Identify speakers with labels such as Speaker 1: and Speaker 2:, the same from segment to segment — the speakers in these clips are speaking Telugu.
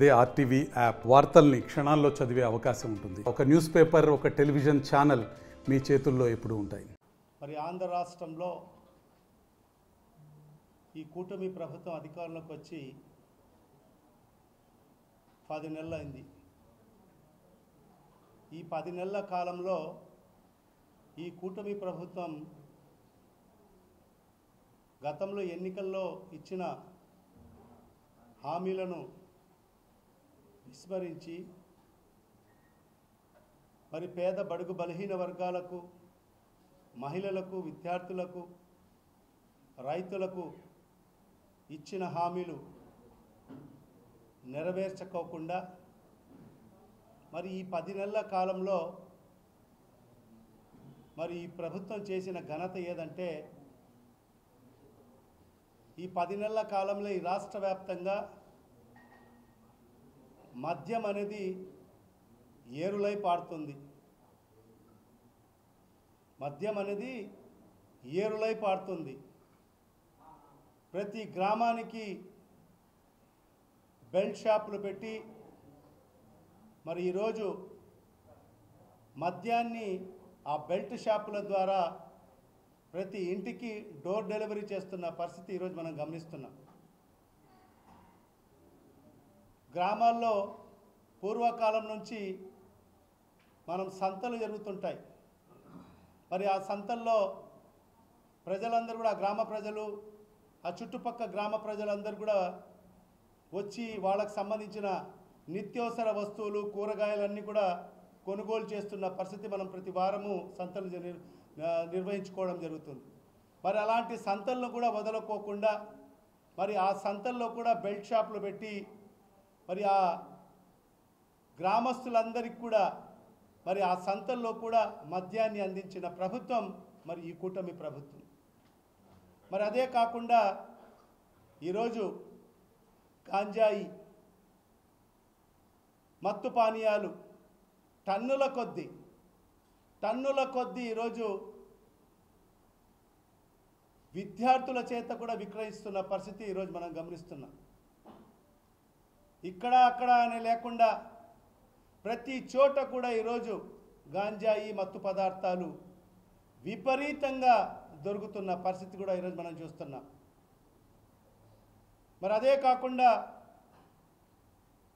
Speaker 1: అదే ఆర్టీవీ యాప్ వార్తల్ని క్షణాల్లో చదివే అవకాశం ఉంటుంది. ఒక న్యూస్ పేపర్, ఒక టెలివిజన్ ఛానల్ మీ చేతుల్లో ఎప్పుడూ ఉంటాయి.
Speaker 2: మరి ఆంధ్ర రాష్ట్రంలో ఈ కూటమి ప్రభుత్వం అధికారంలోకి వచ్చి 10 నెలలైంది. ఈ 10 నెలల కాలంలో ఈ కూటమి ప్రభుత్వం గతంలో ఎన్నికల్లో ఇచ్చిన హామీలను విస్మరించి మరి పేద బడుగు బలహీన వర్గాలకు, మహిళలకు, విద్యార్థులకు, రైతులకు ఇచ్చిన హామీలు నెరవేర్చకోకుండా మరి ఈ 10 నెలల కాలంలో మరి ఈ ప్రభుత్వం చేసిన ఘనత ఏదంటే, ఈ 10 నెలల కాలంలో ఈ రాష్ట్ర వ్యాప్తంగా మద్యం అనేది ఏరులై పారుతుంది. మద్యం అనేది ఏరులై పారుతుంది. ప్రతి గ్రామానికి బెల్ట్ షాపులు పెట్టి మరి ఈరోజు మద్యాన్ని ఆ బెల్ట్ షాపుల ద్వారా ప్రతి ఇంటికి డోర్ డెలివరీ చేస్తున్న పరిస్థితి ఈరోజు మనం గమనిస్తున్నాం. గ్రామాల్లో పూర్వకాలం నుంచి మనం సంతలు జరుగుతుంటాయి. మరి ఆ సంతల్లో ప్రజలందరూ కూడా, గ్రామ ప్రజలు, ఆ చుట్టుపక్కల గ్రామ ప్రజలందరూ కూడా వచ్చి వాళ్ళకు సంబంధించిన నిత్యావసర వస్తువులు, కూరగాయలన్నీ కూడా కొనుగోలు చేస్తున్న పరిస్థితి మనం ప్రతి వారము సంతలు నిర్వహించుకోవడం జరుగుతుంది. మరి అలాంటి సంతలను కూడా వదలుకోకుండా మరి ఆ సంతల్లో కూడా బెల్ట్ షాపులు పెట్టి మరి ఆ గ్రామస్తులందరికీ కూడా మరి ఆ సంతల్లో కూడా మద్యాన్ని అందించిన ప్రభుత్వం మరి ఈ కూటమి ప్రభుత్వం. మరి అదే కాకుండా ఈరోజు గాంజాయి, మత్తు పానీయాలు టన్నుల కొద్దీ ఈరోజు విద్యార్థుల చేత కూడా విక్రయిస్తున్న పరిస్థితి ఈరోజు మనం గమనిస్తున్నాం. ఇక్కడ అక్కడ అని లేకుండా ప్రతి చోట కూడా ఈరోజు గాంజాయి, మత్తు పదార్థాలు విపరీతంగా దొరుకుతున్న పరిస్థితి కూడా ఈరోజు మనం చూస్తున్నాం. మరి అదే కాకుండా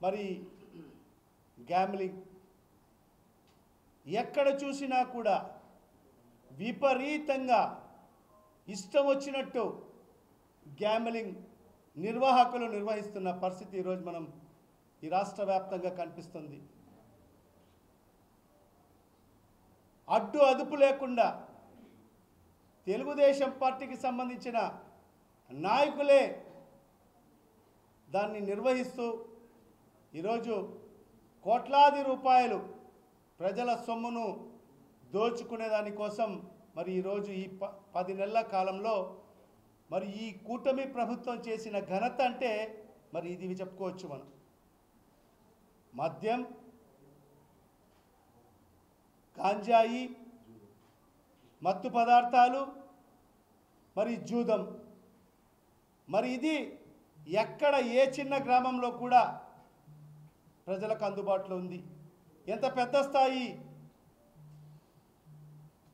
Speaker 2: మరి గ్యాంబ్లింగ్, ఎక్కడ చూసినా కూడా విపరీతంగా ఇష్టం వచ్చినట్టు గ్యాంబ్లింగ్ నిర్వాహకులు నిర్వహిస్తున్న పరిస్థితి ఈరోజు మనం ఈ రాష్ట్ర వ్యాప్తంగా కనిపిస్తుంది. అడ్డు అదుపు లేకుండా తెలుగుదేశం పార్టీకి సంబంధించిన నాయకులే దాన్ని నిర్వహిస్తూ ఈరోజు కోట్లాది రూపాయలు ప్రజల సొమ్మును దోచుకునే దానికోసం మరి ఈరోజు ఈ 10 నెలల కాలంలో మరి ఈ కూటమి ప్రభుత్వం చేసిన ఘనత అంటే మరి ఇది చెప్పుకోవచ్చు మనం. మద్యం, గాంజాయి, మత్తు పదార్థాలు, మరి జూదం, మరి ఇది ఎక్కడ ఏ చిన్న గ్రామంలో కూడా ప్రజలకు అందుబాటులో ఉంది. ఎంత పెద్ద స్థాయి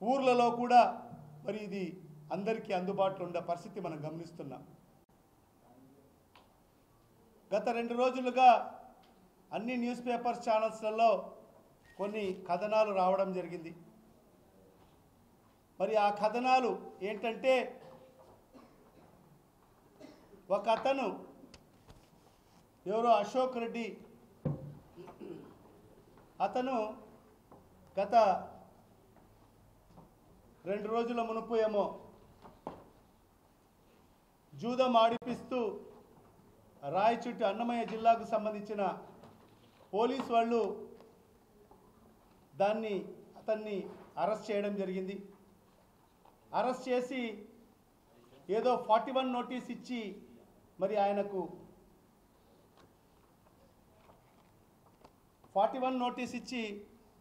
Speaker 2: ఊర్లలో కూడా మరి ఇది అందరికీ అందుబాటులో ఉండే పరిస్థితి మనం గమనిస్తున్నాం. గత 2 రోజులుగా అన్ని న్యూస్ పేపర్స్ ఛానల్స్లలో కొన్ని కథనాలు రావడం జరిగింది. మరి ఆ కథనాలు ఏంటంటే, ఒక అతను ఎవరో అశోక్ రెడ్డి, అతను గత 2 రోజుల మునుపు ఏమో జూదం ఆడిపిస్తూ రాయచూటి అన్నమయ్య జిల్లాకు సంబంధించిన పోలీసు వాళ్ళు అతన్ని అరెస్ట్ చేయడం జరిగింది. అరెస్ట్ చేసి ఏదో 41 నోటీస్ ఇచ్చి మరి ఆయనకు 41 నోటీస్ ఇచ్చి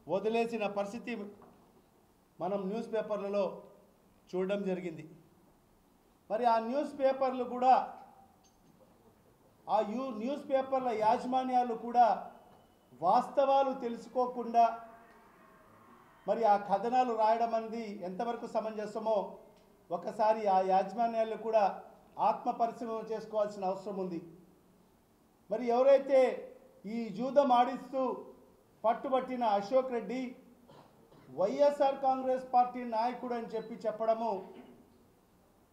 Speaker 2: వదిలేసిన పరిస్థితి మనం న్యూస్ పేపర్లలో చూడడం జరిగింది. మరి ఆ న్యూస్ పేపర్లు కూడా ఆ న్యూస్ పేపర్ల యాజమాన్యాలు కూడా వాస్తవాలు తెలుసుకోకుండా మరి ఆ కథనాలు రాయడం అనేది ఎంతవరకు సమంజసమో ఒకసారి ఆ యాజమాన్యాలు కూడా ఆత్మ పరిశీలన చేసుకోవాల్సిన అవసరం ఉంది. మరి ఎవరైతే ఈ జూదం ఆడిస్తూ పట్టుబట్టిన అశోక్ రెడ్డి వైఎస్ఆర్ కాంగ్రెస్ పార్టీ నాయకుడు అని చెప్పడము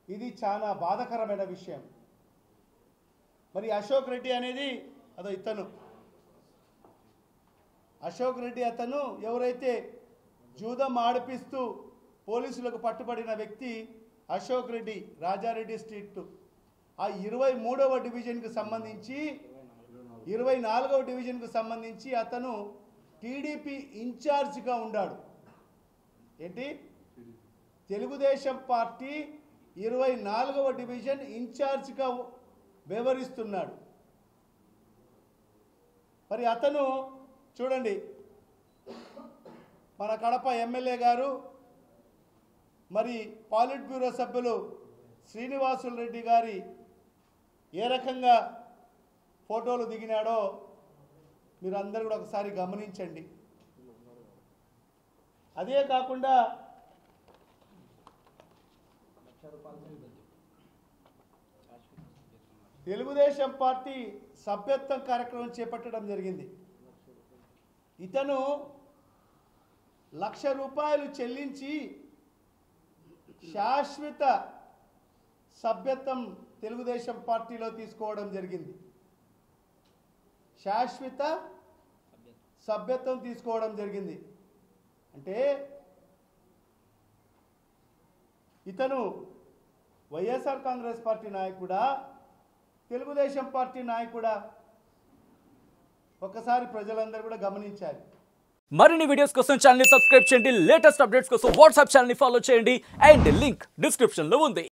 Speaker 2: ఇది చాలా బాధాకరమైన విషయం. మరి అశోక్ రెడ్డి అనేది ఇతను అశోక్ రెడ్డి అతను ఎవరైతే జూదం ఆడిపిస్తూ పోలీసులకు పట్టుబడిన వ్యక్తి అశోక్ రెడ్డి రాజారెడ్డి స్ట్రీట్ ఆ 23వ డివిజన్కు సంబంధించి 24వ డివిజన్కు సంబంధించి అతను టీడీపీ ఇన్ఛార్జిగా ఉన్నాడు. ఏంటి తెలుగుదేశం పార్టీ 24వ డివిజన్ ఇన్ఛార్జిగా వ్యవహరిస్తున్నాడు. మరి అతను చూడండి మన కడప ఎమ్మెల్యే గారు మరి పాలిట్ బ్యూరో సభ్యులు శ్రీనివాసులు రెడ్డి గారి ఏ రకంగా ఫోటోలు దిగినాడో మీరు అందరూ కూడా ఒకసారి గమనించండి. అదే కాకుండా తెలుగుదేశం పార్టీ సభ్యత్వం కార్యక్రమం చేపట్టడం జరిగింది. ఇతను ₹1,00,000 చెల్లించి శాశ్వత సభ్యత్వం తెలుగుదేశం పార్టీలో తీసుకోవడం జరిగింది. శాశ్వత సభ్యత్వం తీసుకోవడం జరిగింది. అంటే ఇతను వైఎస్ఆర్ కాంగ్రెస్ పార్టీ నాయకుడా తెలుగుదేశం పార్టీ నాయకుడా ఒకసారి ప్రజలందరూ కూడా గమనించాలి.
Speaker 3: మరిన్ని వీడియోస్ కోసం ఛానల్ ని సబ్స్క్రైబ్ చేయండి. లేటెస్ట్ అప్డేట్స్ కోసం వాట్సాప్ ఛానల్ ని ఫాలో చేయండి. అండ్ లింక్ డిస్క్రిప్షన్ లో ఉంది.